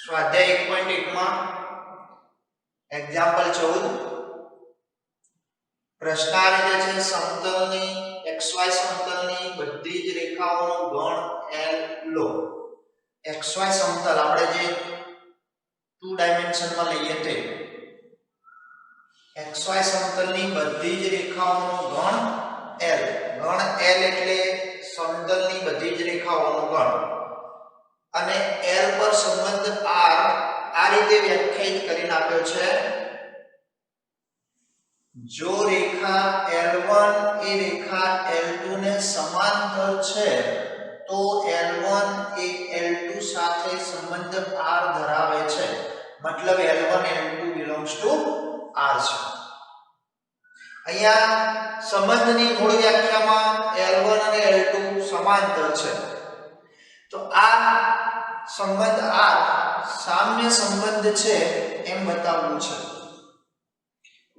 સ્વાધ્યાય 1.1 માં એક્ઝામ્પલ 14 પ્રશ્ન આ રીતે છે સમતલની xy સમતલની બધી જ રેખાઓનો ગણ L લો xy સમતલ આપણે જે 2 ડાયમેન્શન માં લઈએ તે xy સમતલની બધી જ રેખાઓનો ગણ L એટલે સમતલની બધી જ રેખાઓનો ગણ અને L પર સંબંધ R આ રીતે વ્યાખ્યાયિત કરીને આપ્યો છે જો રેખા L1 એ રેખા L2 ને સમાંતર છે તો L1 એ L2 સાથે સંબંધ R ધરાવે છે મતલબ L1 L2 belongs to R છે અહીંયા સંબંધની મૂળ વ્યાખ્યામાં L1 અને L2 સમાંતર છે તો આ સંબંધ R સામ્ય સંબંધ છે એમ બતાવવું છે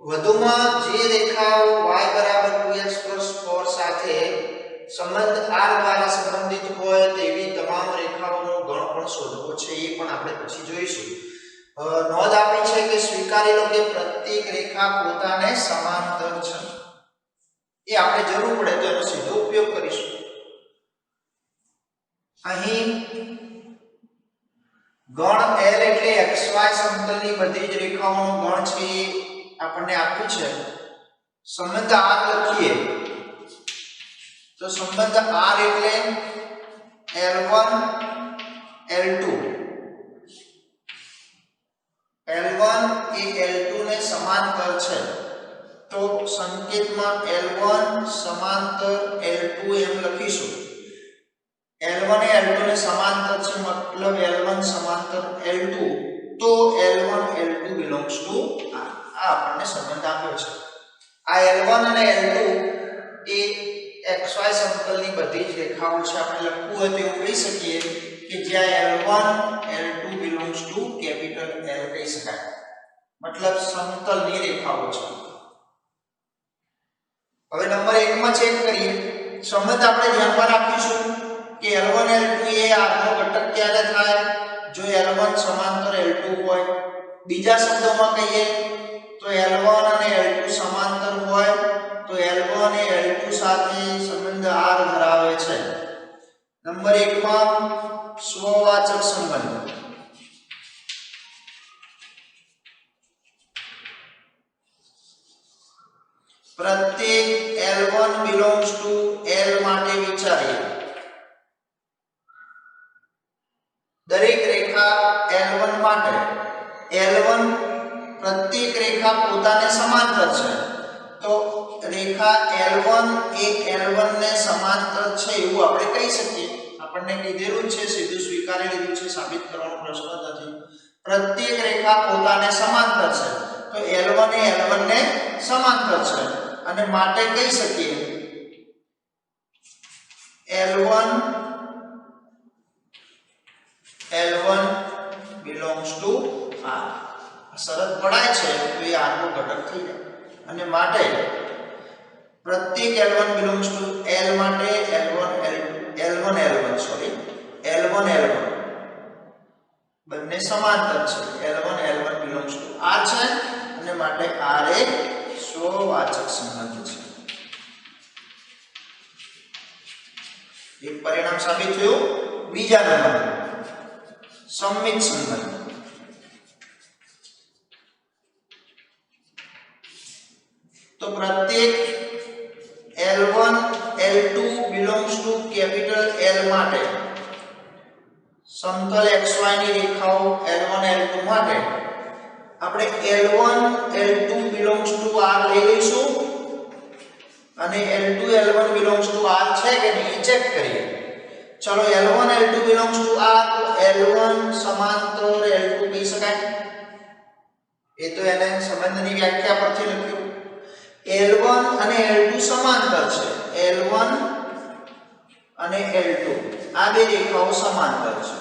વધુમાં જે રેખાઓ y 2x+4 સાથે સંબંધ R દ્વારા સંબંધિત હોય તેવી તમામ રેખાઓનો ગણ પણ શોધવો છે એ પણ આપણે પછી જોઈશું નોંધ આપી છે કે સ્વીકારી લો કે પ્રત્યેક રેખા પોતાને સમાંતર છે એ આપણે જરૂર પડે તો એનો સીધો ઉપયોગ કરીશું અહીં ગણ L એટલે xy સમતલની બધી જ રેખાઓનો ગણ છે આપણને આપ્યું છે સંબંધ R લખીએ તો સંબંધ R એટલે L1 L2 L1 એ L2 ને સમાંતર છે તો સંકેતમાં L1 સમાંતર L2 એમ લખીશું L1 એ L2 ને સમાંતર છે મતલબ L1 સમાંતર L2 તો L1 L2 belongs to R આ આપણને સંબંધ આપ્યો છે આ L1 અને L2 એ xy સમતલની બધી જ રેખાઓ છે આપણે લખવું હોય તો એવું કહી શકીએ કે જ્યાં L1 L2 belongs to capital L કહી શકાય મતલબ સમતલની રેખાઓ છે હવે નંબર 1 માં ચેક કરીએ સંબંધ આપણે ધ્યાનમાં રાખીશું કે L1 L2 એ R નો ઘટક ક્યારે થાય જો L1 સમાંતર L2 હોય બીજા શબ્દોમાં કહીએ તો L1 અને L2 સમાંતર હોય તો L1 એ L2 સાથે સંબંધ R ધરાવે છે નંબર 1 માં સ્વવાચક સંબંધ પ્રત્યેક L1 belongs to L માટે વિચારીએ દરેક રેખા L1 માટે L1 પ્રત્યેક રેખા પોતાને સમાંતર છે તો રેખા L1 એ L1 ને સમાંતર છે એવું આપણે કહી શકીએ આપણને કીધેલું છે સીધું સ્વીકારી લીધું છે સાબિત કરવાનો પ્રશ્ન નથી પ્રત્યેક રેખા પોતાને સમાંતર છે તો L1 એ L1 ને સમાંતર છે અને માટે કહી શકીએ L1 belongs to R શરત પડાય છે તો એ R નો ઘટક થઈ જાય અને માટે પ્રત્યેક L1 belongs to L માટે L1 બંને સમાંતર છે L1 belongs to R છે અને માટે R એ સ્વવાચક સંબંધ છે એક પરિણામ સાબિત થયું બીજા નંબર સંમિત સંબંધ તો પ્રત્યેક L1 L2 belongs to capital L માટે સમતલ xy ની રેખાઓ L1 L2 માટે આપણે L1 L2 belongs to R લઈ લઈશું અને L2 L1 belongs to R છે કે નહીં ચેક કરીએ ચલો L1 L2 belongs to R તો L1 સમાંતર L2 કહી શકાય એ તો એને સંબંધની વ્યાખ્યા પરથી લખ્યું L1 અને L2 સમાંતર છે L1 અને L2 આ બે રેખાઓ સમાંતર છે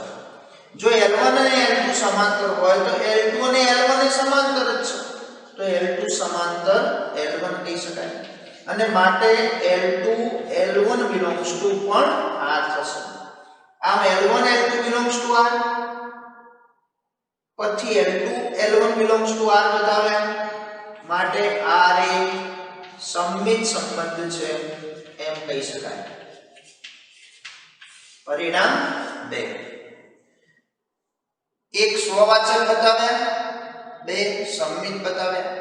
જો L1 અને L2 સમાંતર હોય તો L2 અને L1 એ સમાંતર જ છે તો L2 સમાંતર L1 કહી શકાય અને માટે L2 L1 belongs to પણ R થશે આમ L1 L2 belongs to R પછી L2 L1 belongs to R બતાવે માટે R એ સમમિત સંબંધ છે એમ કહી શકાય. પરિણામ 2. એક સ્વવાચક બતાવ્યા, બે સમમિત બતાવ્યા.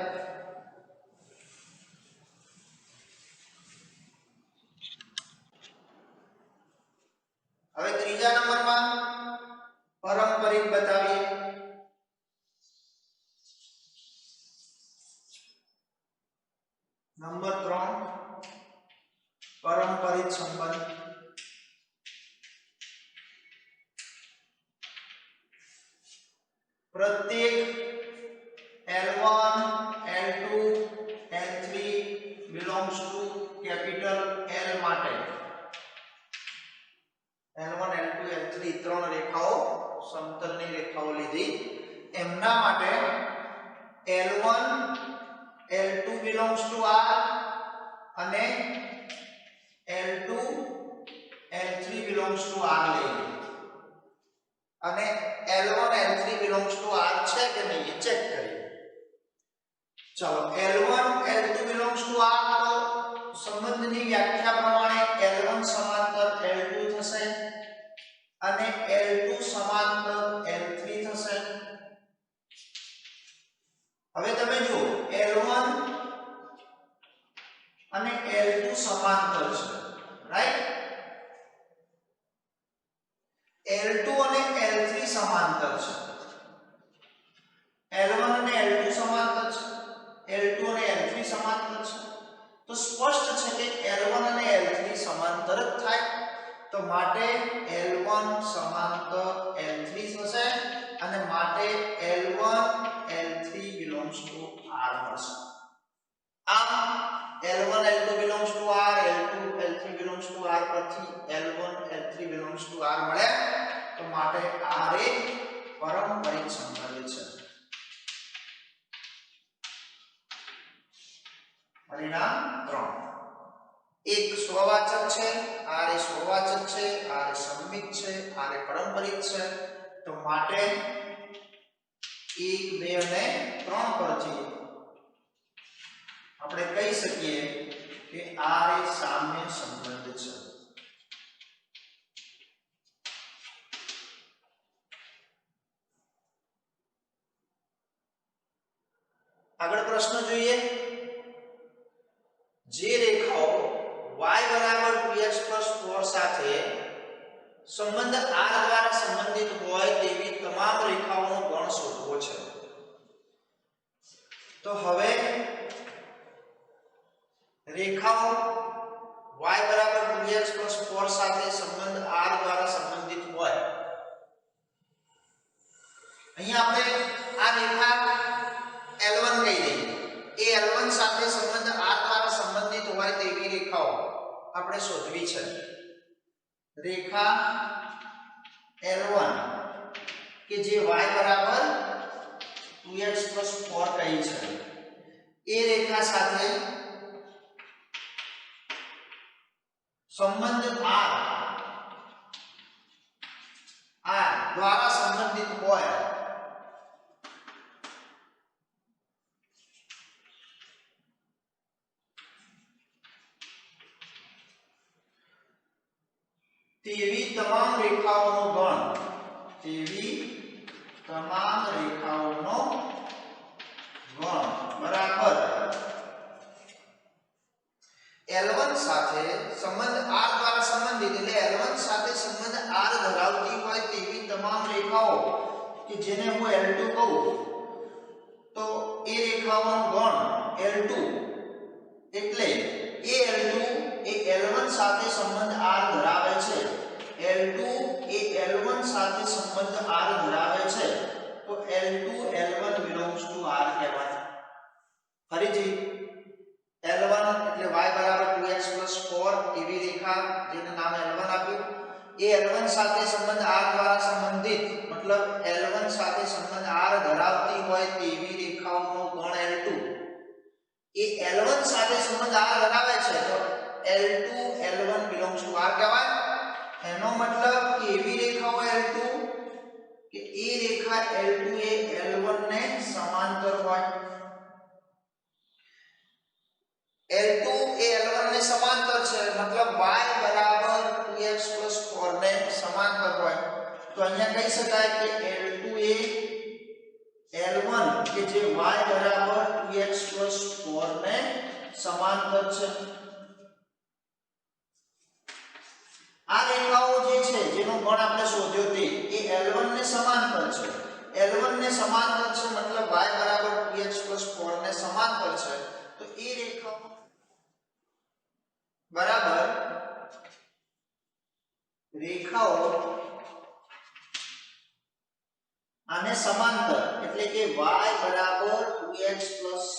હવે ત્રીજા નંબરમાં પારંપરિક બતાવીએ. નંબર 3 પારંપરિક સંબંધ. પ્રત્યેક L1 L2 L3 belongs to capital L માટે L1 L2 L3 ત્રણ રેખાઓ સમતલની રેખાઓ લીધી. એમના માટે L1 L2 belongs to R અને L2 L3 belongs to R લઈએ અને L1 L3 belongs to R છે કે નહીં ચેક કરીએ. ચાલો L1 L2 belongs to R તો સંબંધની વ્યાખ્યા પ્રમાણે L1 સમાંતર L2 થશે અને L2 સમાંતર L3 થશે. હવે તમે જુઓ L1 અને L2 સમાંતર છે, રાઈટ. L2 અને L3 સમાંતર છે. L1 અને L2 સમાંતર છે, L2 અને L3 સમાંતર છે. તો સ્પષ્ટ છે કે L1 અને L3 સમાંતર જ થાય. તો માટે L1 સમાંતર L3 થશે અને માટે L1 L3 belongs to R મળશે. આમ L1 L2 belongs to R, L2 L3 belongs to R પરથી L1 L3 belongs to R મળ્યા. તો માટે R એ પારંપરિક સંબંધ છે. પરિણામ 3. એક સ્વવાચક છે, R એ સ્વવાચક છે, R એ સમમિત છે, R એ પારંપરિક છે. તો માટે 1 2 અને 3 પરથી આપણે કહી શકીએ કે R એ સામ્ય સંબંધ છે. આગળ પ્રશ્ન જોઈએ. જે રેખાઓ y બરાબર 2x 4 સાથે સંબંધ R દ્વારા સંબંધિત હોય તેવી તમામ રેખાઓનો ગણ શોધવો છે. તો હવે રેખાઓ y બરાબર 2x 4 સાથે સંબંધ R દ્વારા સંબંધિત હોય. અહીંયા આપણે આ રેખા L1 કહી દઈએ. એ L1 સાથે સંબંધ R દ્વારા સંબંધિત હોય તેવી રેખાઓ આપણે શોધવી છે. રેખા L1 કે જે y બરાબર 2x 4 કહી છે, એ રેખા સાથે સંબંધ R દ્વારા સંબંધિત હોય તેવી તમામ રેખાઓનો ગણ બરાબર L1 સાથે સંબંધ R દ્વારા સંબંધિત એટલે L1 સાથે સંબંધ R ધરાવતી હોય તેવી તમામ રેખાઓ કે જેને હું L2 કહું તો એ રેખાઓનો ગણ L2 એટલે એ L2 એ L1 સાથે સંબંધ R ધરાવે છે. L2 એ L1 સાથે સંબંધ R ધરાવે છે. તો L2 L1 belongs to R કહેવાય. ફરીથી L1 એટલે y બરાબર 2x 4 એવી રેખા જેનું નામ L1 આપ્યું. એ L1 સાથે સંબંધ R દ્વારા સંબંધિત મતલબ L1 સાથે સંબંધ R ધરાવતી હોય તેવી રેખાઓનો ગણ L2. એ L1 સાથે સંબંધ R ધરાવે છે તો L2 L1 belongs to R કહેવાય. એનો મતલબ કે એવી રેખાઓ L2 કે એ રેખા L2 એ L1 ને સમાંતર હોય, L2 એ L1 ને સમાંતર છે મતલબ y બરાબર 2x 4 ને સમાંતર હોય, તો અહીંયા કહી શકાય કે L2 એ L1 કે જે y બરાબર 2x 4 ને સમાંતર છે। આ રેખાઓ જે છે જેનો ગણ આપણે શોધ્યો તે એ L1 ને સમાંતર છે, L1 ને સમાંતર છે મતલબ y બરાબર 2x 4 ને સમાંતર છે, તો એ રેખાઓ બરાબર રેખાઓ આને સમાંતર એટલે કે y બરાબર 2x c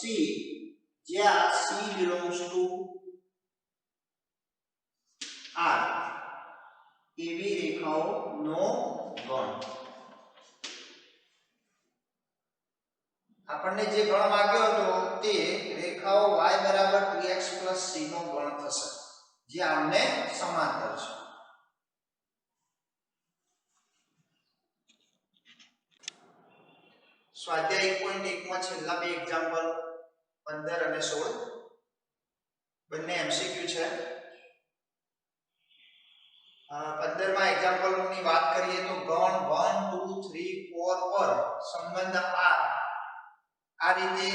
જ્યાં c belongs to r એવી રેખાઓનો ગણ। આપણને જે ગણ માંગ્યો હતો તે રેખાઓ y બરાબર 2x c નો ગણ થશે જે આમને સમાંતર છે। સ્વાધ્યાય 1.1 માં છેલ્લા બે એક્ઝામ્પલ 15 અને 16 બંને એમસીક્યુ છે। 15 માં એક્ઝામ્પલ ની વાત કરીએ તો ગણ 1 2 3 4 પર સંબંધ r આ રીતે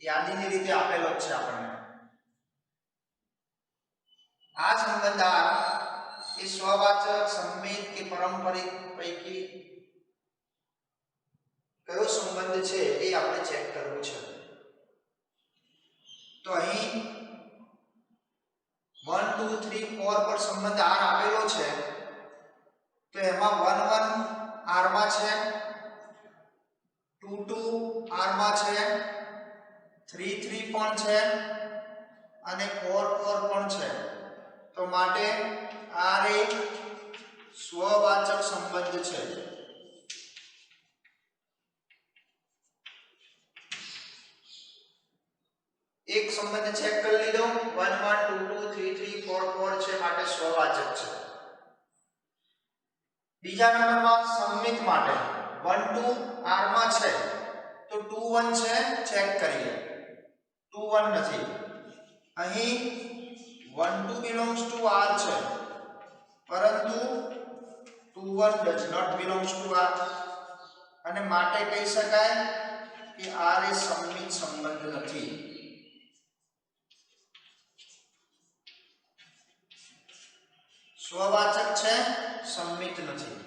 યાદીની રીતે આપેલો છે આપણને। આ સંબંધ r એ સ્વવાચક સંમિત કે પારંપરિક પૈકી કયો સંબંધ છે એ આપણે ચેક કરવું છે। તો અહીં 1 2 3 4 પર સંબંધ r આપેલો છે, તો એમાં 1 1 r માં છે, 2 2 r માં છે, 3 3 પણ છે અને 4 4 પણ છે, તો માટે r એ સ્વવાચક સંબંધ છે। એક સંબંધ ચેક કરી લીધો 1 1 2 2 3 3 4 4 છે માટે સ્વવાચક છે। બીજા નંબરમાં સંમિત માટે 1 2 r માં છે તો 2 1 છે ચેક કરીએ 2 1 નથી, અહીં 1 2 belongs to r છે પરંતુ 2 1 does not belongs to r અને માટે કહી શકાય કે r એ સંમિત સંબંધ નથી। સ્વવાચક છે સંમિત નથી।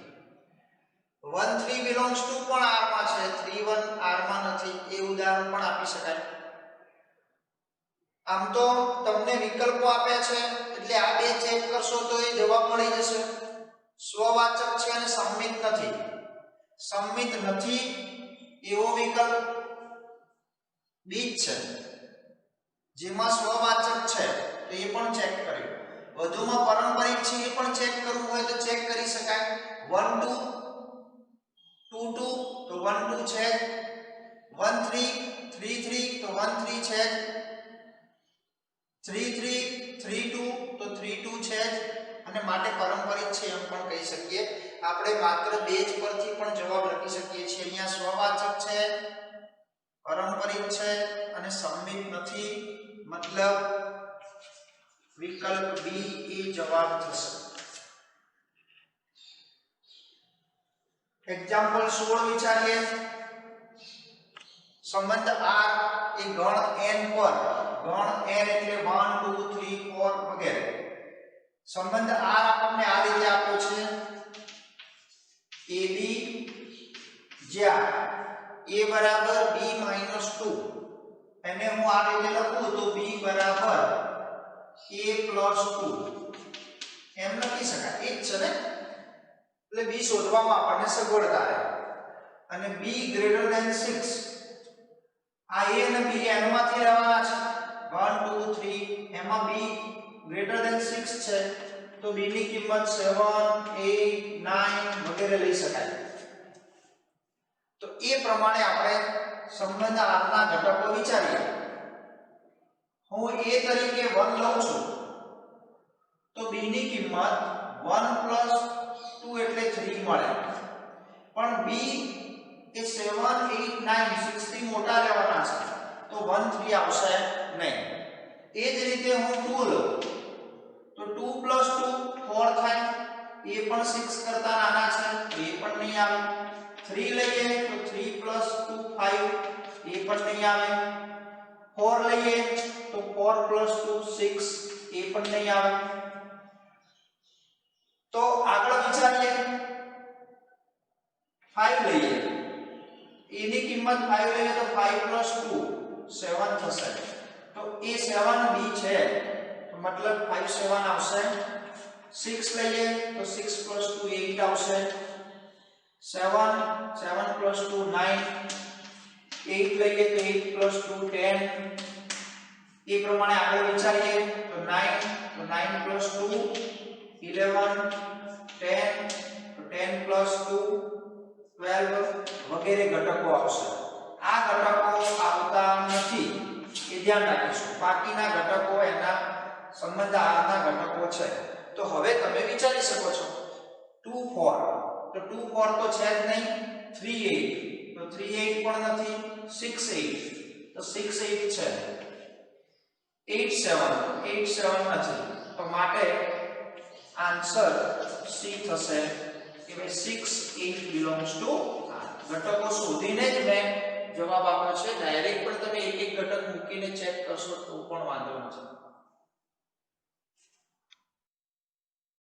1 3 belongs to પણ r માં છે 3 1 r માં નથી, એ ઉદાહરણ પણ આપી શકાય। આમ તો તમને વિકલ્પો આપ્યા છે એટલે આ બે ચેક કરશો તો એ જવાબ મળી જશે। સ્વવાચક છે અને સંમિત નથી, સંમિત નથી એવો વિકલ્પ બી છે જેમાં સ્વવાચક છે તો એ પણ ચેક કર્યું, વધુમાં પારંપરિક છે એ પણ ચેક કરવું હોય તો ચેક કરી શકાય। 1 2 2 2 તો 1 2 છે, 1 3 3 3 તો 1 3 છે, 3 3 3 2 તો 3 2 છે અને માટે પારંપરિક છે એમ પણ કહી શકીએ। આપણે માત્ર બે જ પરથી પણ જવાબ લખી શકીએ છીએ। અહીંયા સ્વવાચક છે, પારંપરિક છે અને સંમિત નથી મતલબ વિકલ્પ બી એ જવાબ થશે। એક્ઝામ્પલ 16 વિચારીએ। સંબંધ r એ ગણ n પર, ગણ n એટલે 1 2 3 4 વગેરે, સંબંધ r આપણને આ રીતે આપ્યો છે ab જ્યાં a બરાબર b - 2 એને હું આ રીતે લખું તો b બરાબર a + 2 એમ લખી શકાય, એ જ છે ને, એટલે b શોધવામાં આપણને સગવડતા રહે। અને b > 6 આ a અને b n માંથી લેવાના છે 1 2 3 એમાં b > 6 છે તો b ની કિંમત 7 8 9 વગેરે લઈ શકાય। તો એ પ્રમાણે આપણે સંબંધ r ના ઘટકો વિચારીએ। હું a તરીકે 1 લઉં છું તો b ની કિંમત 1 + 2 એટલે 3 મળે, પણ b એ 7 8 9 6 થી મોટા લેવાના છે તો 1 3 આવશે નહીં. એ જ રીતે હું 2 લઉં તો 2 + 2 4 થાય, એ પણ 6 કરતા નાના છે તો એ પણ નહીં આવે. 3 લઈએ તો 3 + 2 5, એ પણ નહીં આવે. 4 લઈએ તો 4 + 2 6, એ પણ નહીં આવે. તો આગળ વિચારીએ 5 લઈએ, એની કિંમત 5 લઈએ તો 5 + 2 7 થશે તો એ 7b છે તો મતલબ 5 7 આવશે. 6 લઈએ તો 6 + 2 8 આવશે. 7 7 + 2 9, 8 લઈએ તો 8 + 2 10. એ પ્રમાણે આગળ વિચારીએ તો 9 તો 9 + 2 11 10 તો 10 + 2 12 વગેરે ઘટકો આવશે. આ ઘટકો આવતા નથી એ ધ્યાન રાખીશું. બાકીના ઘટકો એના સંબંધ આરના ઘટકો છે. તો હવે તમે વિચારી શકો છો 2 4 તો 2 4 તો છે જ નહીં. 3 8 તો 3 8 પણ નથી. 6 8 તો 6 8 છે. 8 7 નથી. તો માટે આન્સર સી થશે કે ભાઈ 6 8 belongs to R. ઘટકો શોધીને જ મેં જવાબ આપ્યો છે. ડાયરેક્ટ પણ તમે એક એક ઘટક મૂકીને ચેક કરશો તો પણ વાંધો નથી.